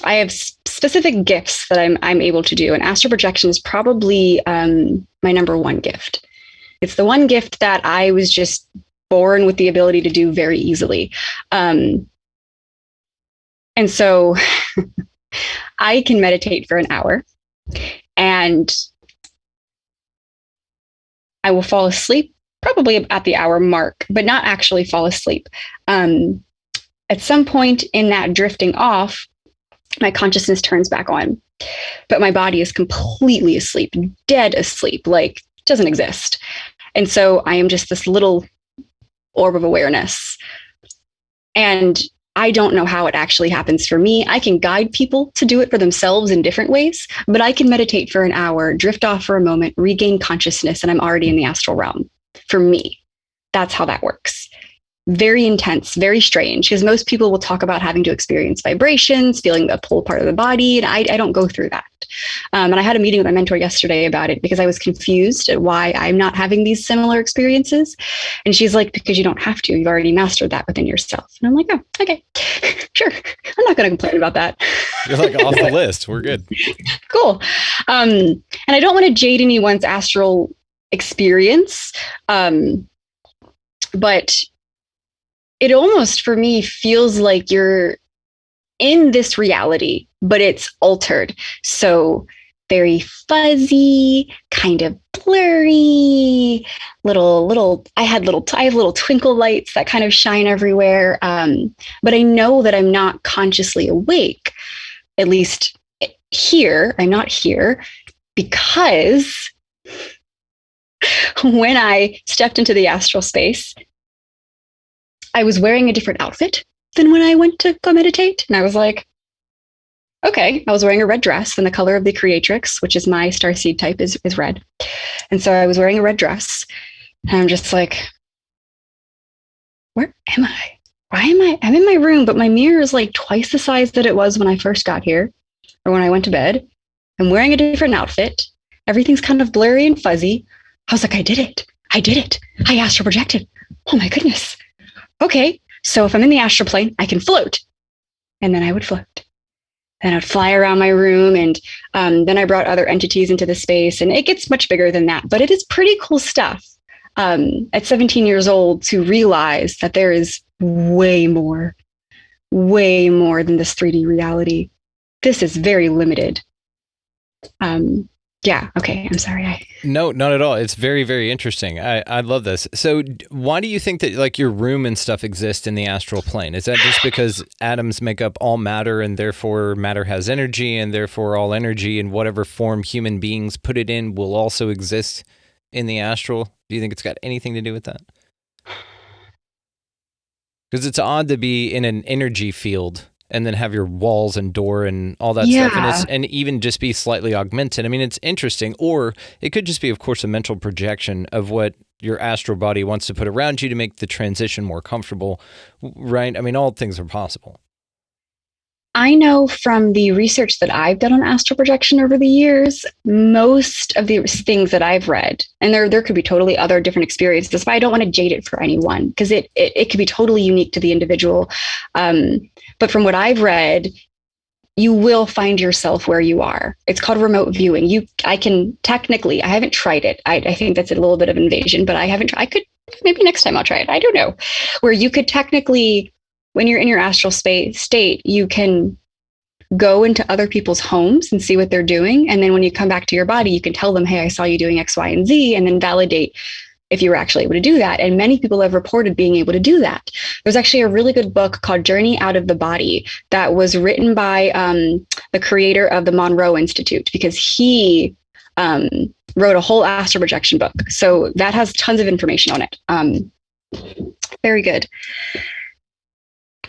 I have specific gifts that I'm able to do, and astral projection is probably my number one gift. It's the one gift that I was just born with the ability to do very easily. And so I can meditate for an hour, and I will fall asleep probably at the hour mark, but not actually fall asleep. At some point in that drifting off, my consciousness turns back on, but my body is completely asleep, dead asleep, like doesn't exist. And so I am just this little orb of awareness. And I don't know how it actually happens for me. I can guide people to do it for themselves in different ways, but I can meditate for an hour, drift off for a moment, regain consciousness, and I'm already in the astral realm. For me, that's how that works. Very intense, very strange, because most people will talk about having to experience vibrations, feeling the pull part of the body, and I don't go through that. And I had a meeting with my mentor yesterday about it because I was confused at why I'm not having these similar experiences. And she's like, because you don't have to. You've already mastered that within yourself. And I'm like, oh, okay, sure. I'm not going to complain about that. You're like off the list. We're good. Cool. And I don't want to jade anyone's astral experience, but it almost, for me, feels like you're in this reality, but it's altered. So very fuzzy, kind of blurry, I have little twinkle lights that kind of shine everywhere. But I know that I'm not consciously awake, at least here. I'm not here because when I stepped into the astral space, I was wearing a different outfit than when I went to go meditate. And I was like, okay, I was wearing a red dress, and the color of the creatrix, which is my starseed type, is red. And so I was wearing a red dress, and I'm just like, where am I? Why am I? I'm in my room, but my mirror is like twice the size that it was when I first got here or when I went to bed. I'm wearing a different outfit. Everything's kind of blurry and fuzzy. I was like, I did it. I astral projected. Oh my goodness. Okay, so if I'm in the astral plane, I can float. And then I would float. Then I'd fly around my room, and then I brought other entities into the space, and it gets much bigger than that, but it is pretty cool stuff. At 17 years old, to realize that there is way more than this 3D reality. This is very limited. Yeah. Okay. I'm sorry. No, not at all. It's very, very interesting. I love this. So why do you think that like your room and stuff exist in the astral plane? Is that just because atoms make up all matter, and therefore matter has energy, and therefore all energy in whatever form human beings put it in will also exist in the astral? Do you think it's got anything to do with that? Because it's odd to be in an energy field and then have your walls and door and all that stuff, and even just be slightly augmented. I mean, it's interesting. Or it could just be, of course, a mental projection of what your astral body wants to put around you to make the transition more comfortable, right? I mean, all things are possible. I know from the research that I've done on astral projection over the years, most of the things that I've read, and there could be totally other different experiences, but I don't want to jade it for anyone because it could be totally unique to the individual. But from what I've read, you will find yourself where you are. It's called remote viewing. I haven't tried it. I think that's a little bit of invasion, but I could, maybe next time I'll try it. I don't know. Where you could technically, when you're in your astral state, you can go into other people's homes and see what they're doing. And then when you come back to your body, you can tell them, hey, I saw you doing X, Y, and Z, and then validate if you were actually able to do that. And many people have reported being able to do that. There's actually a really good book called Journey Out of the Body that was written by the creator of the Monroe Institute, because he wrote a whole astral projection book. So that has tons of information on it. Very good.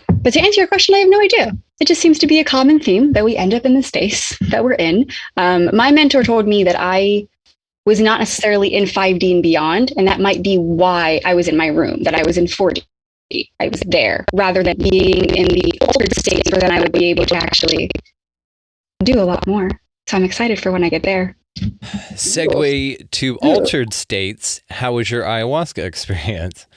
But to answer your question, I have no idea. It just seems to be a common theme that we end up in the space that we're in. My mentor told me that I was not necessarily in 5D and beyond, and that might be why I was in my room, that I was in 4D. I was there, rather than being in the altered states where then I would be able to actually do a lot more. So I'm excited for when I get there. Segue to altered states. How was your ayahuasca experience?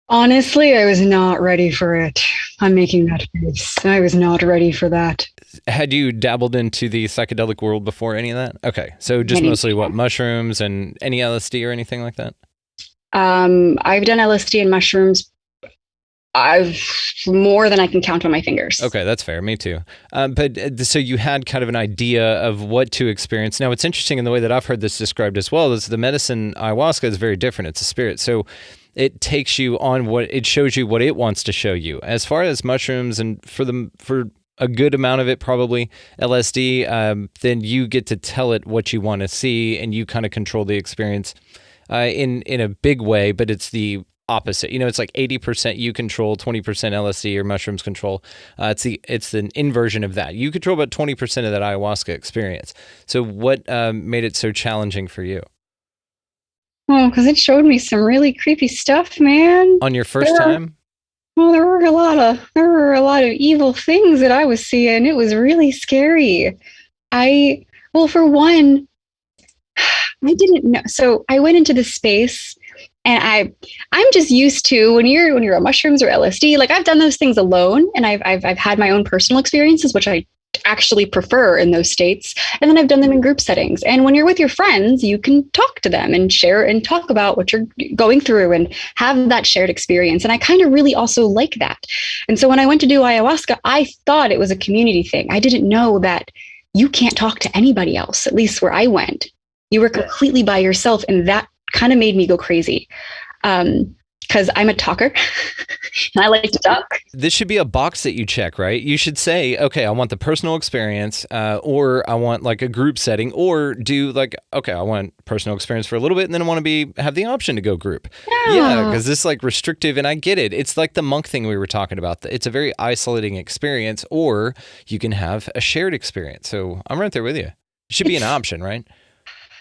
Honestly, I was not ready for it. I'm making that face. I was not ready for that. Had you dabbled into the psychedelic world before any of that? Okay. So just mostly what, mushrooms and any LSD or anything like that? I've done LSD and mushrooms. I've more than I can count on my fingers. Okay, that's fair. Me too. But so you had kind of an idea of what to experience. Now, what's interesting in the way that I've heard this described as well is the medicine ayahuasca is very different. It's a spirit. So it takes you on it shows you what it wants to show you. As far as mushrooms and for a good amount of it, probably LSD, then you get to tell it what you want to see and you kind of control the experience in a big way, but it's the opposite. It's like 80% you control, 20% LSD or mushrooms control. It's the inversion of that. You control about 20% of that ayahuasca experience. So what made it so challenging for you? Oh, because it showed me some really creepy stuff, man. On your first time? Well, there were a lot of evil things that I was seeing. It was really scary. For one, I didn't know. So I went into this space, and I'm just used to when you're on mushrooms or LSD. Like, I've done those things alone, and I've had my own personal experiences, which I actually prefer in those states. And then I've done them in group settings. And when you're with your friends, you can talk to them and share and talk about what you're going through and have that shared experience. And I kind of really also like that. And so when I went to do ayahuasca, I thought it was a community thing. I didn't know that you can't talk to anybody else, at least where I went. You were completely by yourself. And that kind of made me go crazy. Because I'm a talker and I like to talk. This should be a box that you check, right? You should say, okay, I want the personal experience, or I want like a group setting, or do like, okay, I want personal experience for a little bit, and then I want to have the option to go group. Yeah, because this is like restrictive, and I get it. It's like the monk thing we were talking about. It's a very isolating experience, or you can have a shared experience. So I'm right there with you. It should be an option, right?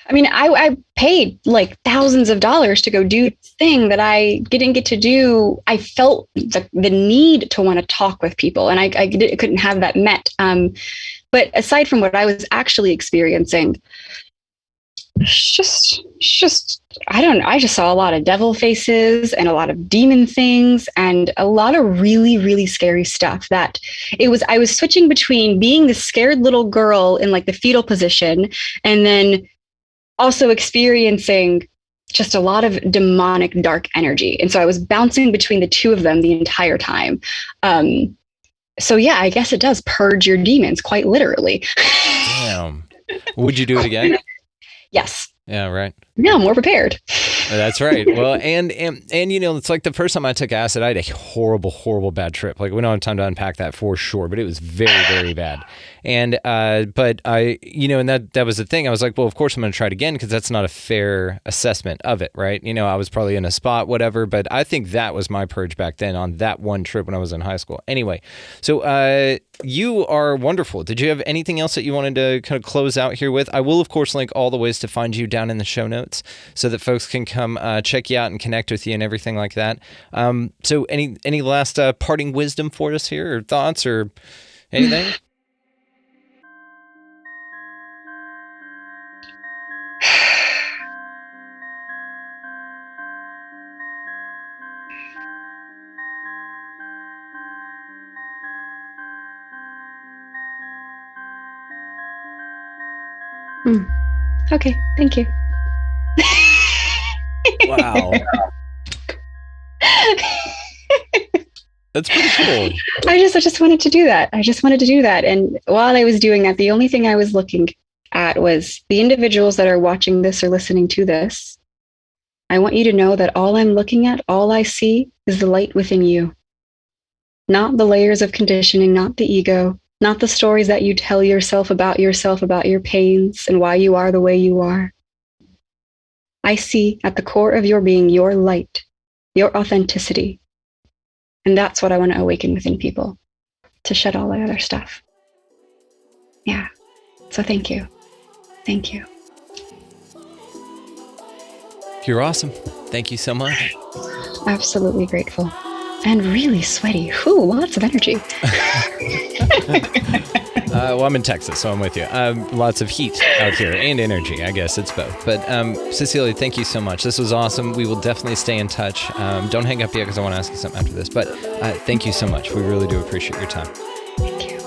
I mean, I paid like thousands of dollars to go do this thing that I didn't get to do. I felt the need to want to talk with people, and I couldn't have that met. But aside from what I was actually experiencing, it's just I don't know. I just saw a lot of devil faces and a lot of demon things and a lot of really, really scary stuff. I was switching between being the scared little girl in like the fetal position and then also experiencing just a lot of demonic dark energy. And so I was bouncing between the two of them the entire time. So yeah, I guess it does purge your demons quite literally. Damn. Would you do it again? Yes. Yeah, right. Yeah, I'm more prepared. That's right. Well, and it's like the first time I took acid, I had a horrible, horrible bad trip. Like, we don't have time to unpack that for sure, but it was very, very bad. And but I, and that was the thing. I was like, well, of course I'm going to try it again because that's not a fair assessment of it, right? I was probably in a spot, whatever. But I think that was my purge back then on that one trip when I was in high school. Anyway, so you are wonderful. Did you have anything else that you wanted to kind of close out here with? I will, of course, link all the ways to find you down in the show notes. notes so that folks can come check you out and connect with you and everything like that. So any last parting wisdom for us here, or thoughts, or anything? Okay, thank you. Wow. That's pretty cool. I just wanted to do that. I just wanted to do that. And while I was doing that, the only thing I was looking at was the individuals that are watching this or listening to this. I want you to know that all I'm looking at, all I see is the light within you. Not the layers of conditioning, not the ego, not the stories that you tell yourself, about your pains and why you are the way you are. I see at the core of your being your light, your authenticity. And that's what I want to awaken within people, to shed all the other stuff. Yeah. So thank you. Thank you. You're awesome. Thank you so much. Absolutely grateful. And really sweaty. Whew, lots of energy. Well, I'm in Texas, so I'm with you. Lots of heat out here and energy. I guess it's both. But Cecelia, thank you so much. This was awesome. We will definitely stay in touch. Don't hang up yet because I want to ask you something after this. But thank you so much. We really do appreciate your time. Thank you.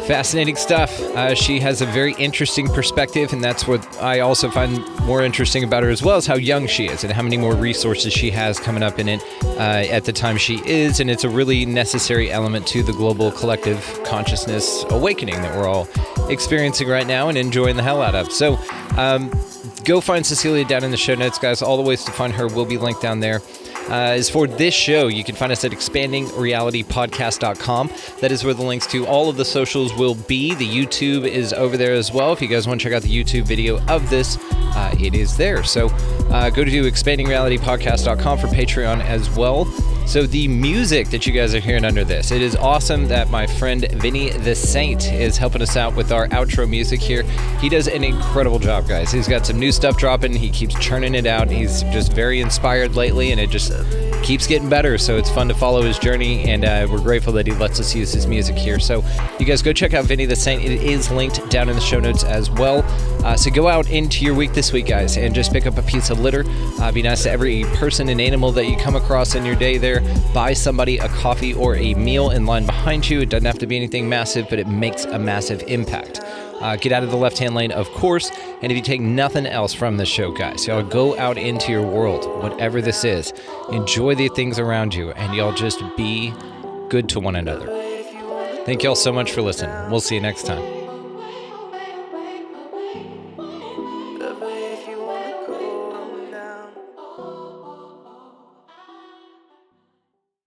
Fascinating stuff. She has a very interesting perspective, and that's what I also find more interesting about her as well, is how young she is and how many more resources she has coming up in it at the time she is. And it's a really necessary element to the global collective consciousness awakening that we're all experiencing right now and enjoying the hell out of. So go find Cecelia down in the show notes, guys. All the ways to find her will be linked down there. As for this show, you can find us at expandingrealitypodcast.com. That is where the links to all of the socials will be. The YouTube is over there as well. If you guys want to check out the YouTube video of this, it is there. So go to expandingrealitypodcast.com for Patreon as well. So the music that you guys are hearing under this, it is awesome that my friend Vinny the Saint is helping us out with our outro music here. He does an incredible job, guys. He's got some new stuff dropping. He keeps churning it out. He's just very inspired lately, and it just keeps getting better. So it's fun to follow his journey, and we're grateful that he lets us use his music here. So you guys go check out Vinny the Saint. It is linked down in the show notes as well. So go out into your week this week, guys, and just pick up a piece of litter. Be nice to every person and animal that you come across in your day there. Buy somebody a coffee or a meal in line behind you. It doesn't have to be anything massive, but it makes a massive impact. Get out of the left-hand lane, of course. And if you take nothing else from this show, guys, y'all go out into your world, whatever this is. Enjoy the things around you, and y'all just be good to one another. Thank y'all so much for listening. We'll see you next time.